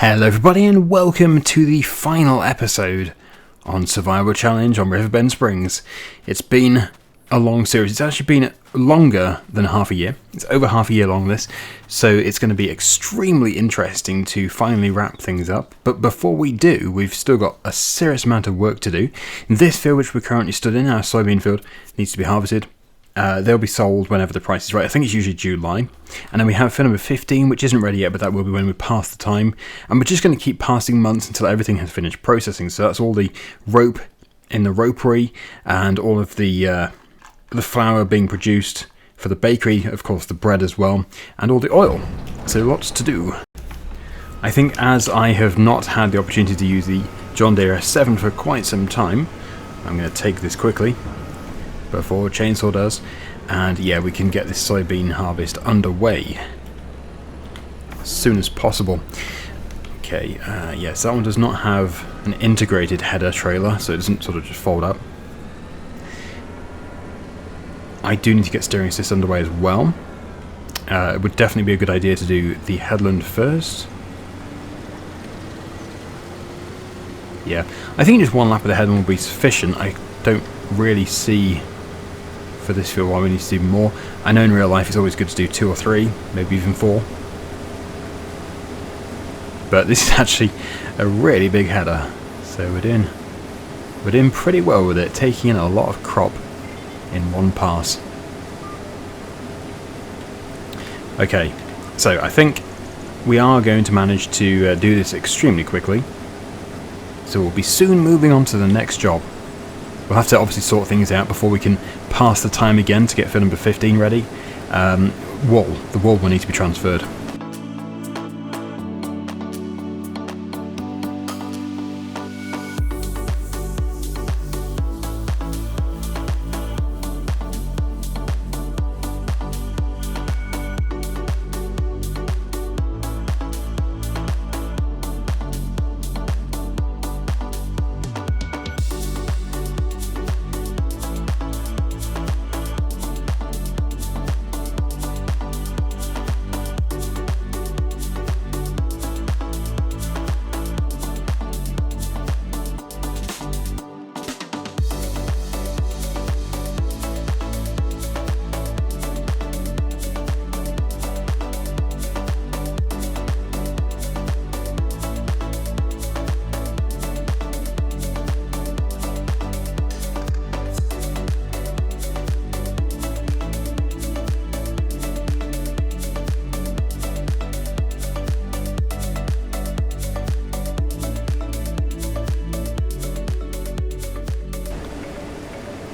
Hello everybody and welcome to the final episode on Survival Challenge on Riverbend Springs. It's been a long series. It's actually been longer than half a year. It's over half a year long this, so it's going to be extremely interesting to finally wrap things up. But before we do, we've still got a serious amount of work to do. This field which we're currently stood in, our soybean field, needs to be harvested. They'll be sold whenever the price is right. I think it's usually July. And then we have field number 15, which isn't ready yet, but that will be when we pass the time. And we're just going to keep passing months until everything has finished processing. So that's all the rope in the ropery and all of the flour being produced for the bakery, of course the bread as well, and all the oil. So lots to do. I think as I have not had the opportunity to use the John Deere S7 for quite some time, I'm going to take this quickly before chainsaw does, and yeah, we can get this soybean harvest underway as soon as possible. Okay, yes, that one does not have an integrated header trailer, so it doesn't sort of just fold up. I do need to get steering assist underway as well. It would definitely be a good idea to do the headland first. Yeah, I think just one lap of the headland will be sufficient. I don't really see for this field why we need to do more. I know in real life it's always good to do 2 or 3, maybe even 4. But this is actually a really big header, so we're doing pretty well with it, taking in a lot of crop in one pass. Okay, so I think we are going to manage to do this extremely quickly. So we'll be soon moving on to the next job. We'll have to obviously sort things out before we can pass the time again to get field number 15 ready. The wool will need to be transferred.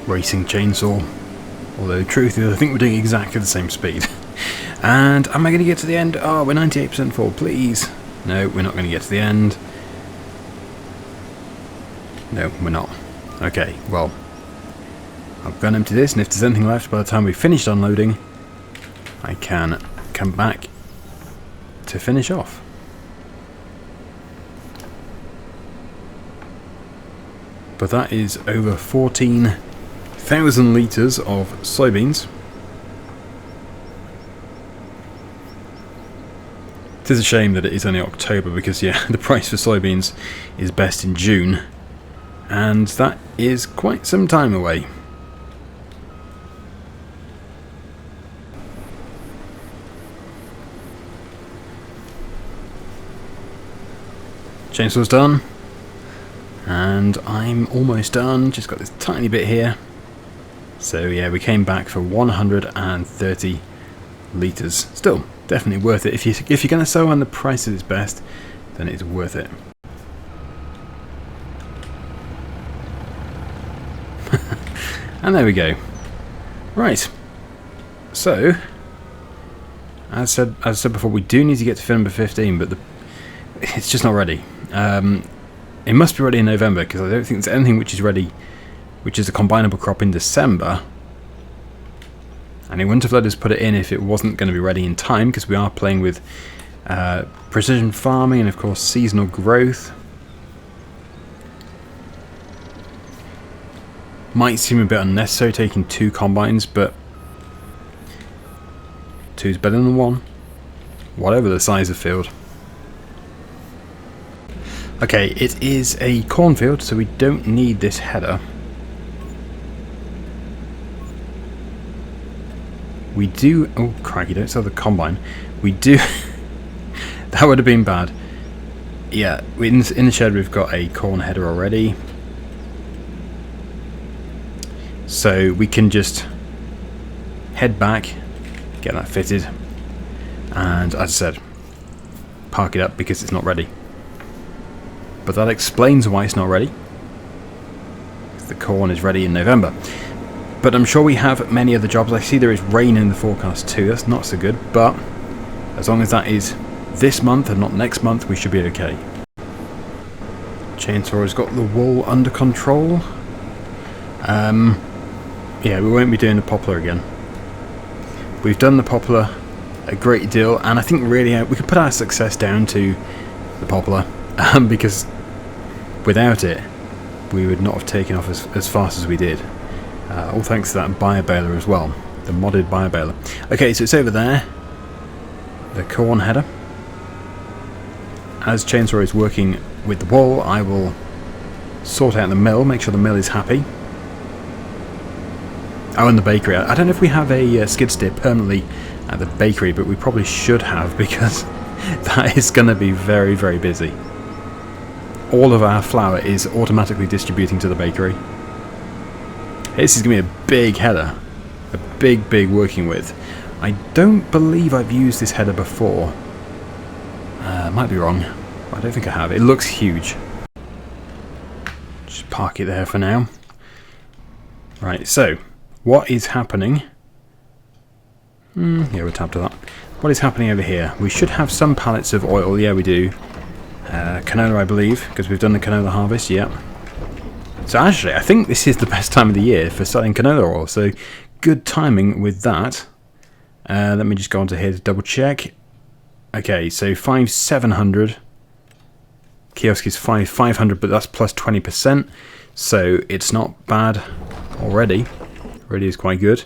Racing chainsaw, although the truth is I think we're doing exactly the same speed. And am I going to get to the end? Oh, we're 98% full, please. No, we're not going to get to the end. No, we're not. Okay, well, I'm going to empty this, and if there's anything left by the time we've finished unloading, I can come back to finish off. But that is over 14,000 litres of soybeans. It is a shame that it is only October because, yeah, the price for soybeans is best in June, and that is quite some time away. Chainsaw's done, and I'm almost done. Just got this tiny bit here. So yeah, we came back for 130 litres. Still, definitely worth it. If you're going to sow when the price is best, then it's worth it. And there we go. Right. So, as I said before, we do need to get to field number 15, but it's just not ready. It must be ready in November because I don't think there's anything which is ready, which is a combinable crop in December. And it wouldn't have let us put it in if it wasn't going to be ready in time, because we are playing with precision farming and of course seasonal growth. Might seem a bit unnecessary taking 2 combines, but 2's better than 1, whatever the size of field. Okay, it is a cornfield, so we don't need this header. We do... Oh, crikey, don't sell the combine. We do... That would have been bad. Yeah, in the shed we've got a corn header already. So we can just head back, get that fitted, and as I said, park it up because it's not ready. But that explains why it's not ready. The corn is ready in November. But I'm sure we have many other jobs. I see there is rain in the forecast too. That's not so good, but as long as that is this month and not next month, we should be okay. Chainsaw has got the wool under control. Yeah, we won't be doing the poplar again. We've done the poplar a great deal, and I think really we could put our success down to the poplar, because without it, we would not have taken off as fast as we did. All thanks to that bio baler as well, the modded bio baler. Okay, so it's over there, the corn header. As Chainsaw is working with the wool, I will sort out the mill, make sure the mill is happy. Oh, and the bakery. I don't know if we have a skid steer permanently at the bakery, but we probably should have, because that is going to be very, very busy. All of our flour is automatically distributing to the bakery. This is going to be a big header. A big, big working width. I don't believe I've used this header before. Might be wrong. I don't think I have. It looks huge. Just park it there for now. Right, so what is happening? Yeah, we'll tap to that. What is happening over here? We should have some pallets of oil. Yeah, we do. Canola, I believe, because we've done the canola harvest. Yeah. So actually, I think this is the best time of the year for selling canola oil. So good timing with that. Let me just go onto here to double check. Okay, so 5,700. Kiosk is 5,500, but that's plus 20%. So it's not bad already. Already is quite good.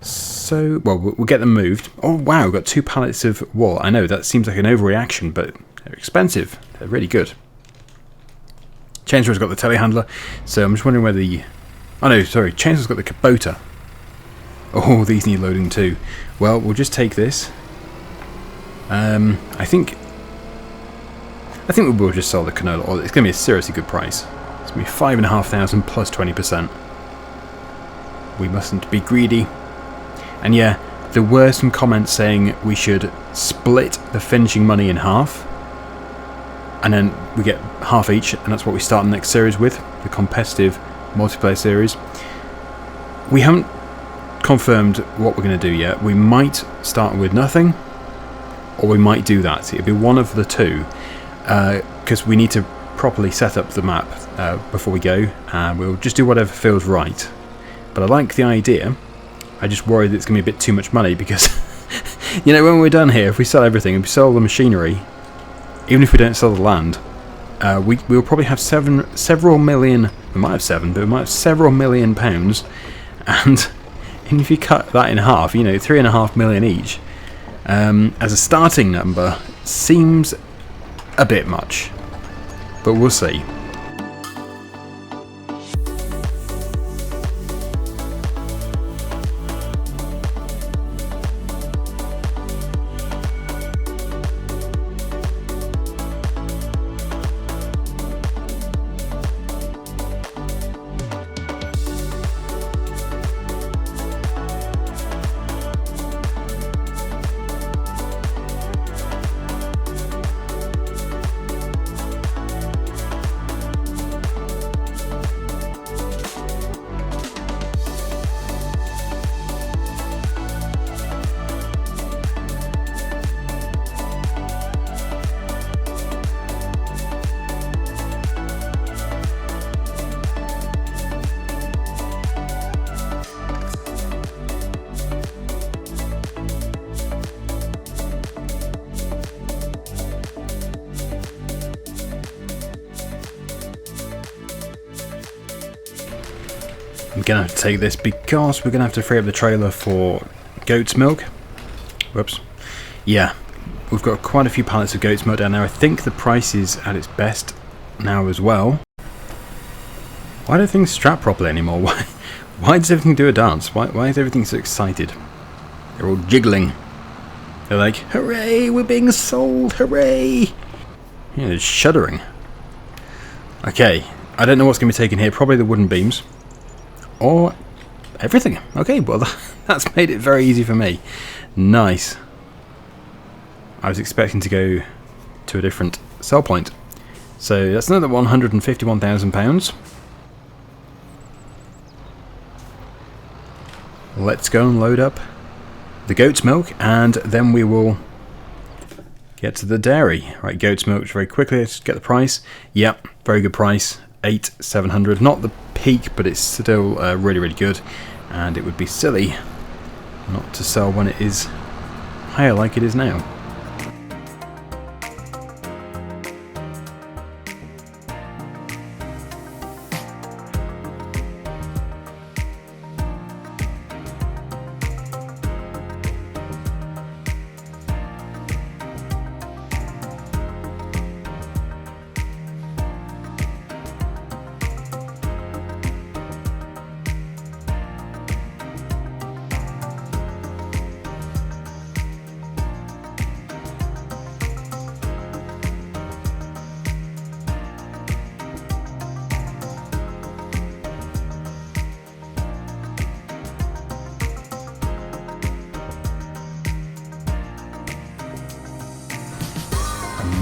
So, well, we'll get them moved. Oh, wow, we've got 2 pallets of wool. I know, that seems like an overreaction, but they're expensive. They're really good. Chainsaw's got the telehandler, so I'm just wondering whether the... Oh, no, sorry, Chainsaw's got the Kubota. Oh, these need loading too. Well, we'll just take this. I think we will just sell the canola oil. It's going to be a seriously good price. It's going to be 5,500 plus 20%. We mustn't be greedy. And yeah, there were some comments saying we should split the finishing money in half. And then we get half each, and that's what we start the next series with, the competitive multiplayer series. We haven't confirmed what we're going to do yet. We might start with nothing, or we might do that. It'll be one of the two, because we need to properly set up the map before we go, and we'll just do whatever feels right. But I like the idea. I just worry that it's going to be a bit too much money, because you know, when we're done here, if we sell everything and we sell the machinery, even if we don't sell the land, we'll probably have several million. We might have 7, but we might have several million pounds, and if you cut that in half, you know, 3.5 million each, as a starting number, seems a bit much, but we'll see. I'm going to have to take this because we're going to have to free up the trailer for goat's milk. Whoops. Yeah, we've got quite a few pallets of goat's milk down there. I think the price is at its best now as well. Why don't things strap properly anymore? Why does everything do a dance? Why is everything so excited? They're all jiggling. They're like, hooray, we're being sold, hooray! Yeah, they're shuddering. Okay, I don't know what's going to be taken here. Probably the wooden beams. Or everything. Okay, well, that's made it very easy for me. Nice. I was expecting to go to a different sell point. So that's another £151,000. Let's go and load up the goat's milk, and then we will get to the dairy. Right, goat's milk very quickly. Let's get the price. Yep, very good price. 8,700. Not the peak, but it's still really, really good. And it would be silly not to sell when it is higher like it is now.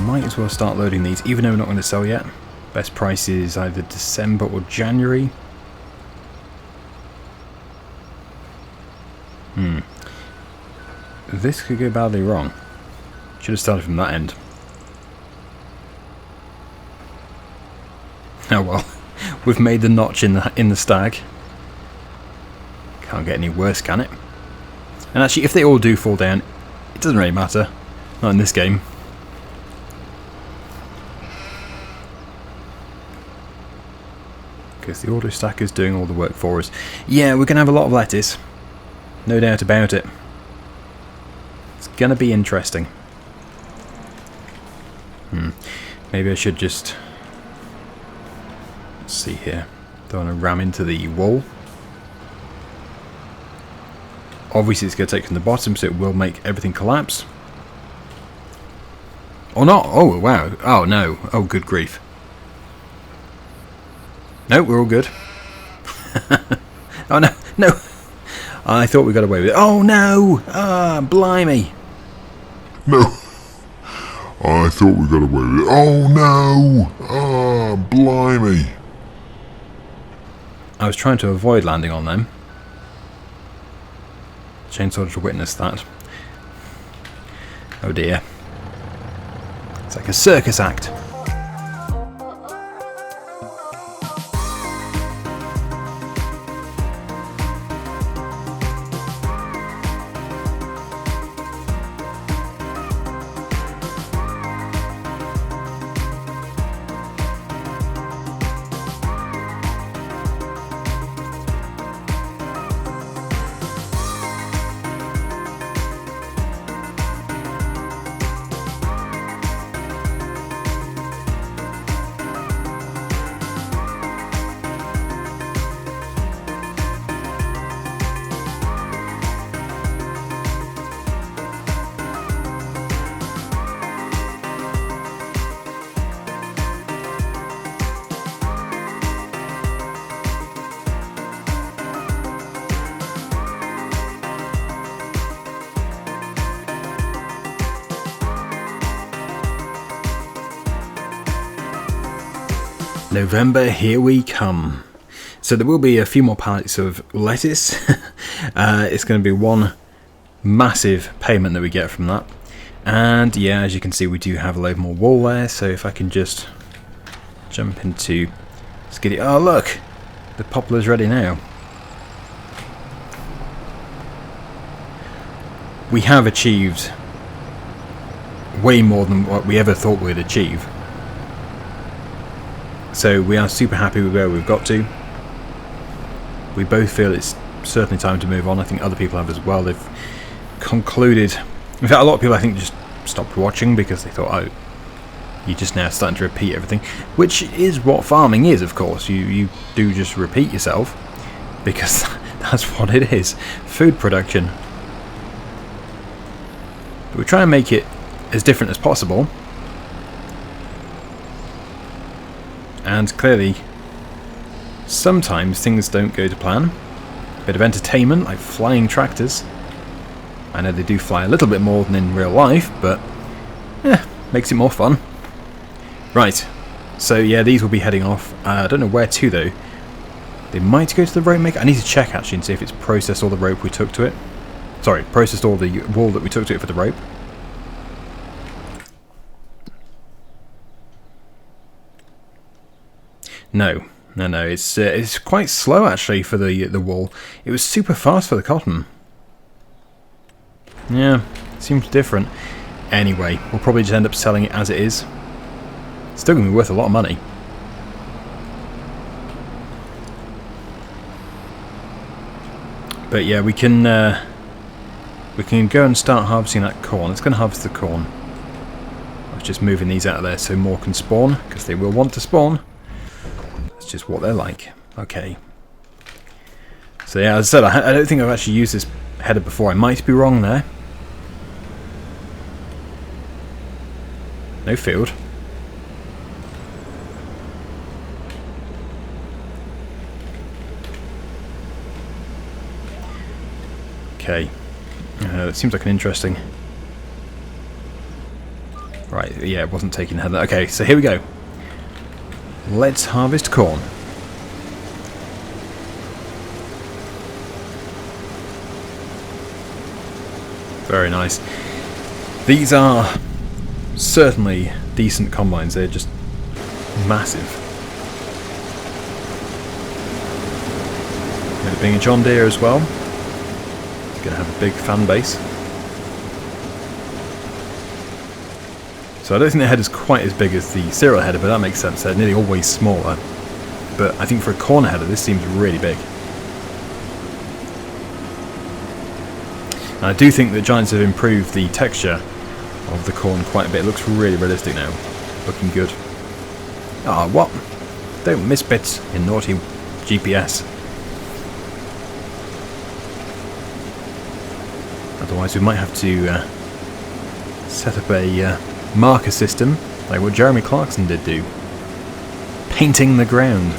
Might as well start loading these, even though we're not going to sell yet. Best price is either December or January. This could go badly wrong. Should have started from that end. Oh well, we've made the notch in the stag. Can't get any worse, can it? And actually, if they all do fall down, it doesn't really matter. Not in this game. Because the auto stacker is doing all the work for us. Yeah, we're going to have a lot of lettuce. No doubt about it. It's going to be interesting. Maybe I should just... Let's see here. Don't want to ram into the wall. Obviously it's going to take from the bottom, so it will make everything collapse. Or not. Oh, wow. Oh, no. Oh, good grief. No, we're all good. Oh, no, no. I thought we got away with it. Oh, no. Ah, blimey. No. I thought we got away with it. Oh, no. Ah, blimey. I was trying to avoid landing on them. Chainsaw to witness that. Oh, dear. It's like a circus act. November, here we come. So there will be a few more pallets of lettuce. It's going to be one massive payment that we get from that. And yeah, as you can see, we do have a load more wool there. So if I can just jump into Skiddy. Oh look, the poplar's ready now. We have achieved way more than what we ever thought we'd achieve. So we are super happy with where we've got to. We both feel it's certainly time to move on. I think other people have as well. They've concluded... In fact, a lot of people I think just stopped watching because they thought, oh, You're just now starting to repeat everything, which is what farming is, of course. You do just repeat yourself, because that's what it is. Food production. But we try and make it as different as possible. And clearly, sometimes things don't go to plan. A bit of entertainment, like flying tractors. I know they do fly a little bit more than in real life, but makes it more fun. Right, so yeah, these will be heading off. I don't know where to though. They might go to the rope maker. I need to check actually and see if it's processed all the rope we took to it. Sorry, processed all the wool that we took to it for the rope. No, it's quite slow actually for the wool. It was super fast for the cotton. Yeah, seems different. Anyway, we'll probably just end up selling it as it is. It's still going to be worth a lot of money. But yeah, we can go and start harvesting that corn. Let's go and harvest the corn. I was just moving these out of there so more can spawn, because they will want to spawn. That's just what they're like. Okay. So yeah, as I said, I don't think I've actually used this header before. I might be wrong there. No field. Okay. That seems like an interesting... Right, yeah, it wasn't taking header. Okay, so here we go. Let's harvest corn. Very nice. These are certainly decent combines. They're just massive. And being a John Deere as well, it's going to have a big fan base. So I don't think the header's quite as big as the cereal header, but that makes sense. They're nearly always smaller. But I think for a corn header, this seems really big. And I do think that Giants have improved the texture of the corn quite a bit. It looks really realistic now. Looking good. Ah, what? Don't miss bits in naughty GPS. Otherwise we might have to set up a marker system like what Jeremy Clarkson did do. Painting the ground.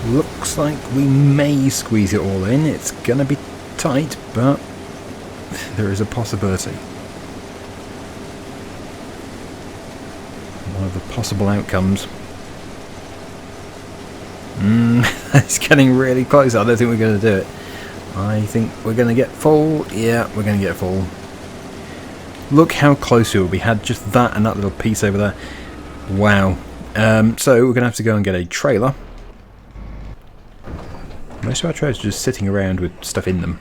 Looks like we may squeeze it all in. It's gonna be tight, but there is a possibility. One of the possible outcomes. It's getting really close. I don't think we're going to do it. I think we're going to get full. Yeah, we're going to get full. Look how close we were. We had just that and that little piece over there. Wow. So we're going to have to go and get a trailer. Most of our trailers are just sitting around with stuff in them.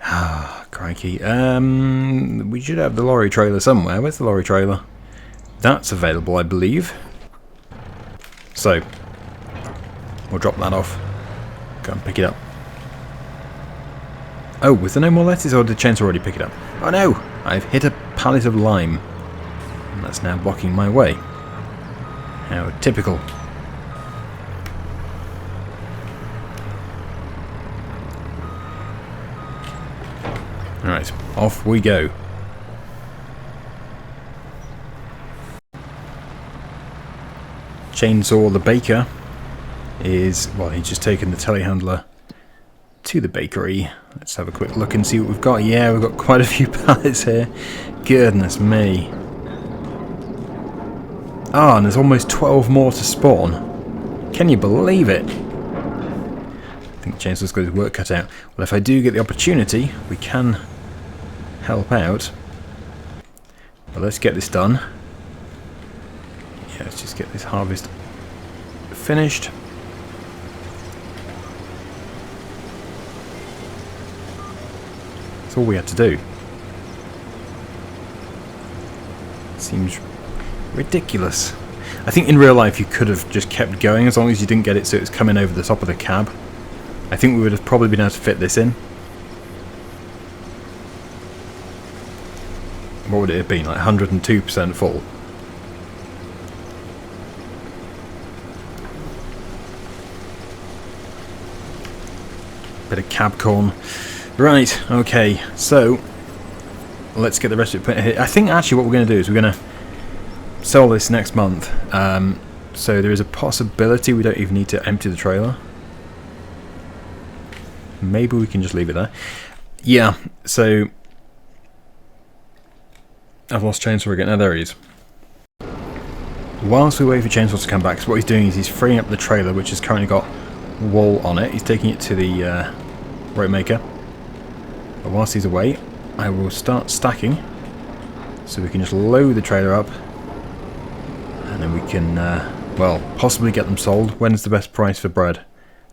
Ah, crikey. We should have the lorry trailer somewhere. Where's the lorry trailer? That's available, I believe. So, we'll drop that off. Go and pick it up. Oh, was there no more lettuce, or did Chainsaw already pick it up? Oh no! I've hit a pallet of lime. And that's now blocking my way. How typical. Alright, off we go. Chainsaw the baker is, well, he's just taken the telehandler to the bakery. Let's have a quick look and see what we've got. Yeah, we've got quite a few pallets here. Goodness me. Ah, and there's almost 12 more to spawn. Can you believe it? I think Chainsaw's got his work cut out. Well, if I do get the opportunity, we can help out. But let's get this done. Yeah, let's just get this harvest finished. That's all we had to do. Seems ridiculous. I think in real life you could have just kept going as long as you didn't get it so it was coming over the top of the cab. I think we would have probably been able to fit this in. What would it have been? Like 102% full. Bit of cab corn. Right, okay, so let's get the rest of it put here. I think actually what we're going to do is we're going to sell this next month. So there is a possibility we don't even need to empty the trailer. Maybe we can just leave it there. Yeah, so I've lost Chainsaw again. No, there he is. Whilst we wait for Chainsaw to come back, so what he's doing is he's freeing up the trailer, which has currently got wool on it. He's taking it to the rope maker. But whilst he's away, I will start stacking, so we can just load the trailer up, and then we can, well, possibly get them sold. When's the best price for bread?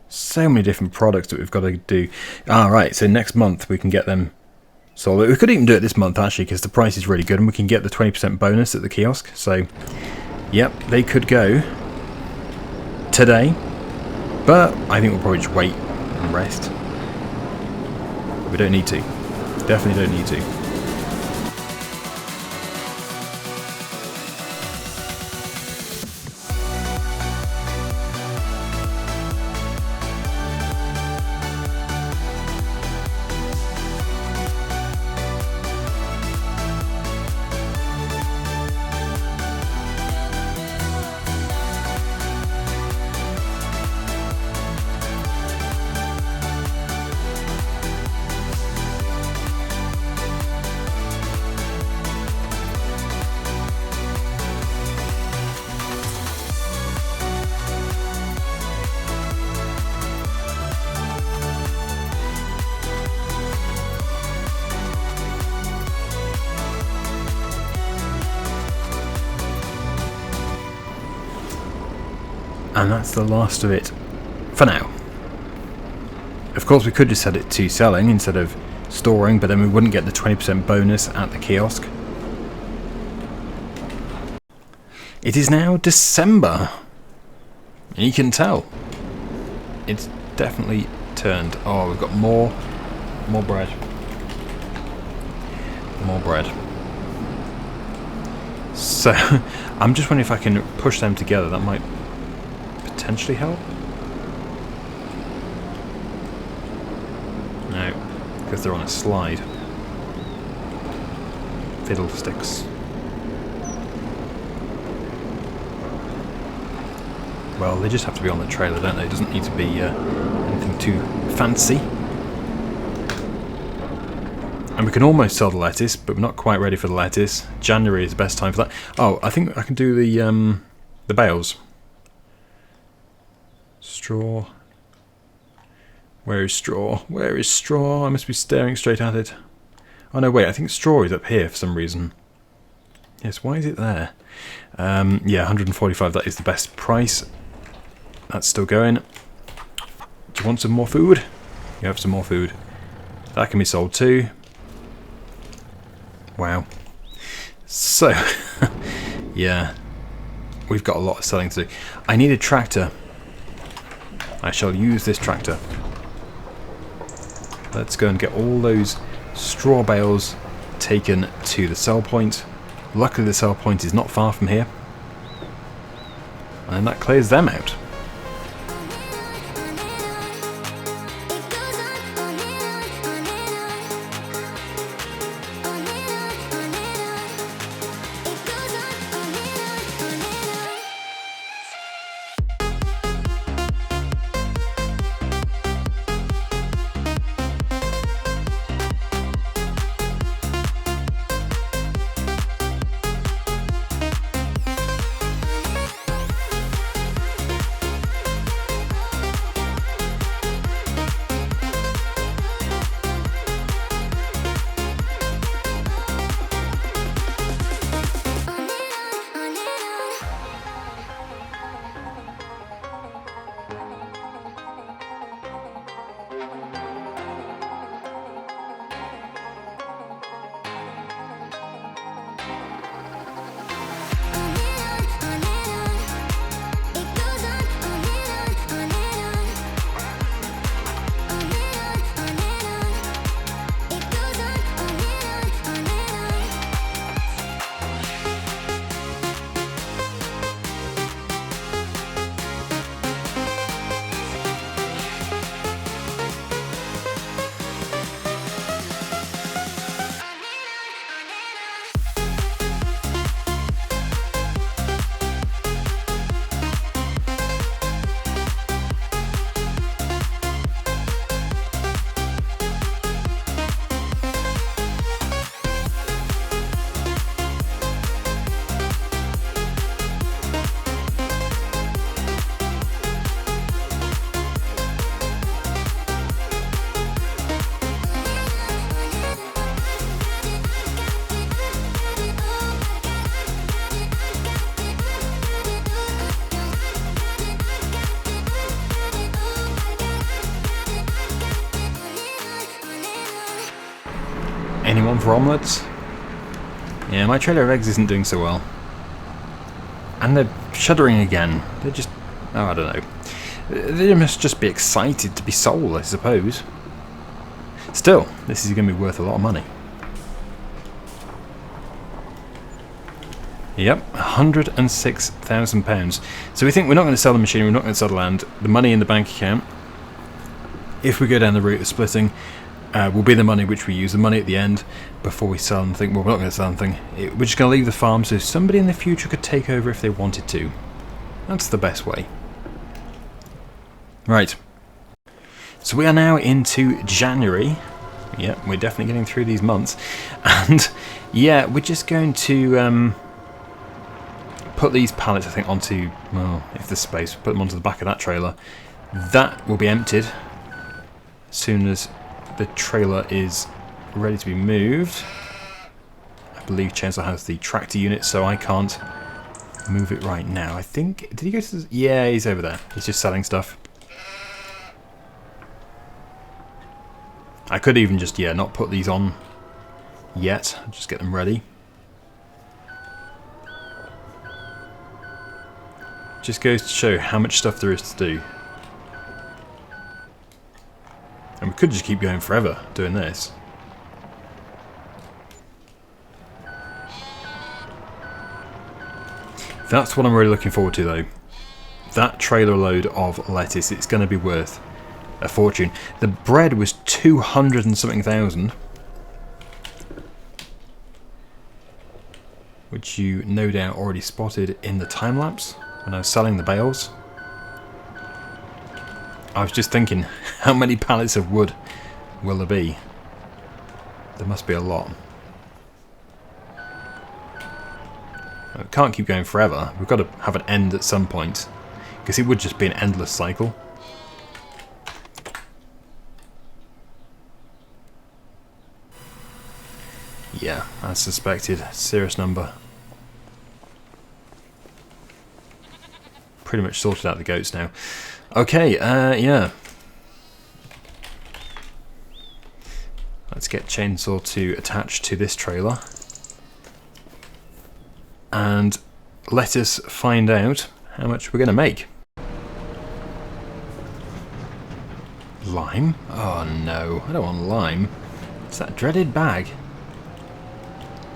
So many different products that we've got to do. Right, so next month we can get them sold. We could even do it this month, actually, because the price is really good, and we can get the 20% bonus at the kiosk. So, yep, they could go today, but I think we'll probably just wait and rest. We don't need to. Definitely don't need to. And that's the last of it for now. Of course we could just set it to selling instead of storing, but then we wouldn't get the 20% bonus at the kiosk. It is now December, and you can tell it's definitely turned. Oh, we've got more bread. More bread. So I'm just wondering if I can push them together. That might potentially help. No, because they're on a slide. Fiddlesticks. Well, they just have to be on the trailer, don't they? It doesn't need to be anything too fancy. And we can almost sell the lettuce, but we're not quite ready for the lettuce. January is the best time for that. Oh, I think I can do the bales. Straw. Where is straw? Where is straw? I must be staring straight at it. Oh no, wait, I think straw is up here for some reason. Yes, why is it there? Yeah, 145, that is the best price. That's still going. Do you want some more food? You have some more food. That can be sold too. Wow. So, yeah. We've got a lot of selling to do. I need a tractor. I shall use this tractor. Let's go and get all those straw bales taken to the sell point. Luckily the sell point is not far from here. And that clears them out. on for omelettes. Yeah, my trailer of eggs isn't doing so well. And they're shuddering again. They're just... oh, I don't know. They must just be excited to be sold, I suppose. Still, this is going to be worth a lot of money. Yep, £106,000. So we think we're not going to sell the machinery, we're not going to sell the land. The money in the bank account, if we go down the route of splitting, will be the money which we use. The money at the end, before we sell anything. Well, we're not going to sell anything. We're just going to leave the farm so somebody in the future could take over if they wanted to. That's the best way. Right. So we are now into January. Yeah, we're definitely getting through these months. And yeah, we're just going to put these pallets, I think, onto, well, if there's space, put them onto the back of that trailer. That will be emptied as soon as the trailer is ready to be moved. I believe Chancellor has the tractor unit, so I can't move it right now. I think, did he go to the, yeah, he's over there. He's just selling stuff. I could even just, yeah, not put these on yet. Just get them ready. Just goes to show how much stuff there is to do. And we could just keep going forever doing this. That's what I'm really looking forward to, though. That trailer load of lettuce, it's going to be worth a fortune. The bread was 200 and something thousand, which you no doubt already spotted in the time lapse when I was selling the bales. I was just thinking, how many pallets of wood will there be? There must be a lot. We can't keep going forever. We've got to have an end at some point, because it would just be an endless cycle. Yeah, as suspected. Serious number. Pretty much sorted out the goats now. Okay, yeah. Let's get Chainsaw to attach to this trailer. And let us find out how much we're going to make. Lime? Oh no, I don't want lime. It's that dreaded bag.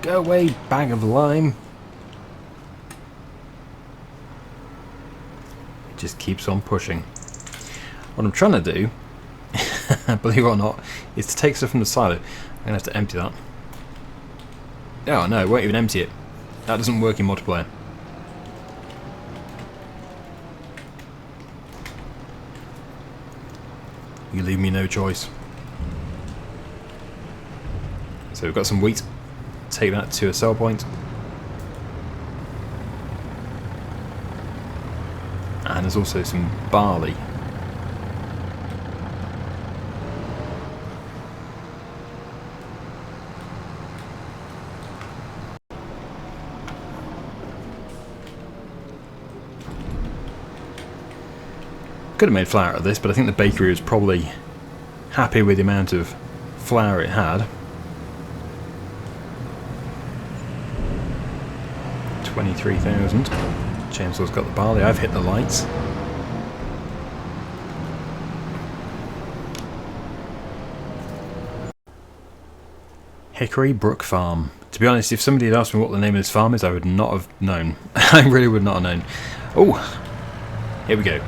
Go away, bag of lime. It just keeps on pushing. What I'm trying to do, believe it or not, is to take stuff from the silo. I'm going to have to empty that. Oh no, it won't even empty it. That doesn't work in multiplayer. You leave me no choice. So we've got some wheat. Take that to a sell point. And there's also some barley. Could have made flour out of this, but I think the bakery was probably happy with the amount of flour it had. 23,000. Chainsaw's got the barley. I've hit the lights. Hickory Brook Farm. To be honest, if somebody had asked me what the name of this farm is, I would not have known. I really would not have known. Oh, here we go.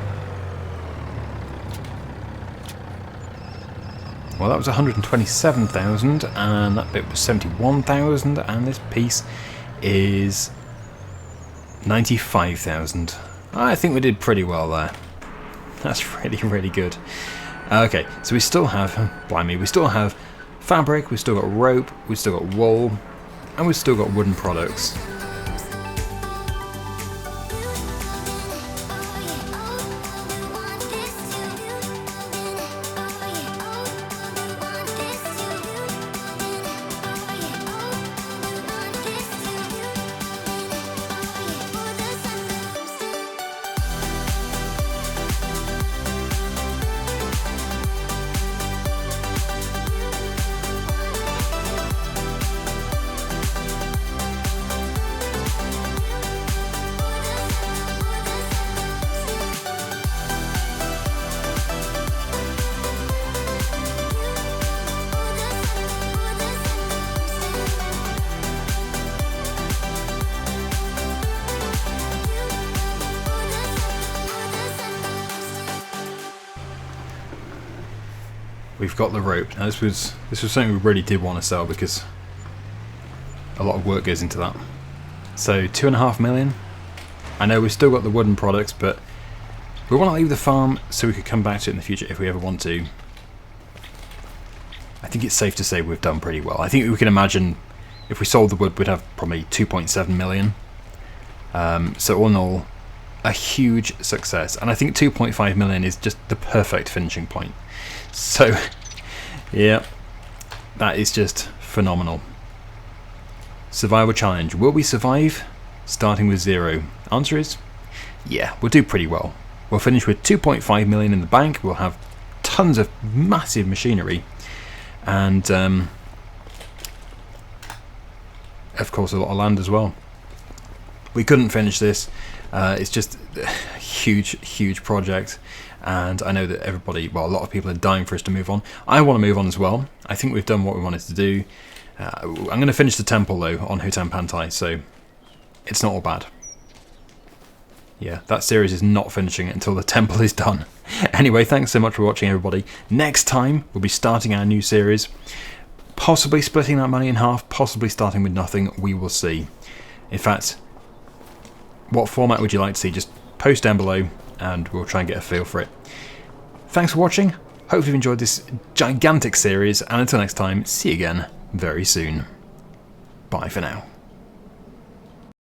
Well, that was 127,000, and that bit was 71,000, and this piece is 95,000. I think we did pretty well there. That's really, really good. Okay, so we still have, blimey, we still have fabric, we've still got rope, we've still got wool, and we've still got wooden products. we've got the rope. Now this was something we really did want to sell because a lot of work goes into that. So 2.5 million. I know we've still got the wooden products, but we want to leave the farm so we could come back to it in the future if we ever want to. I think it's safe to say we've done pretty well. I think we can imagine if we sold the wood, we'd have probably 2.7 million. So all in all, a huge success. And I think 2.5 million is just the perfect finishing point. So, yeah, that is just phenomenal. Survival challenge. Will we survive starting with 0? Answer is, yeah, we'll do pretty well. We'll finish with 2.5 million in the bank. We'll have tons of massive machinery. And, of course, a lot of land as well. We couldn't finish this. It's just a huge project. And I know that everybody, well, a lot of people are dying for us to move on. I want to move on as well. I think we've done what we wanted to do. I'm going to finish the temple, though, on Hutan Pantai, so it's not all bad. Yeah, that series is not finishing until the temple is done. Anyway, thanks so much for watching, everybody. Next time, we'll be starting our new series. Possibly splitting that money in half, possibly starting with nothing. We will see. In fact, what format would you like to see? Just post down below, and we'll try and get a feel for it. Thanks for watching. Hope you've enjoyed this gigantic series, and until next time, see you again very soon. Bye for now.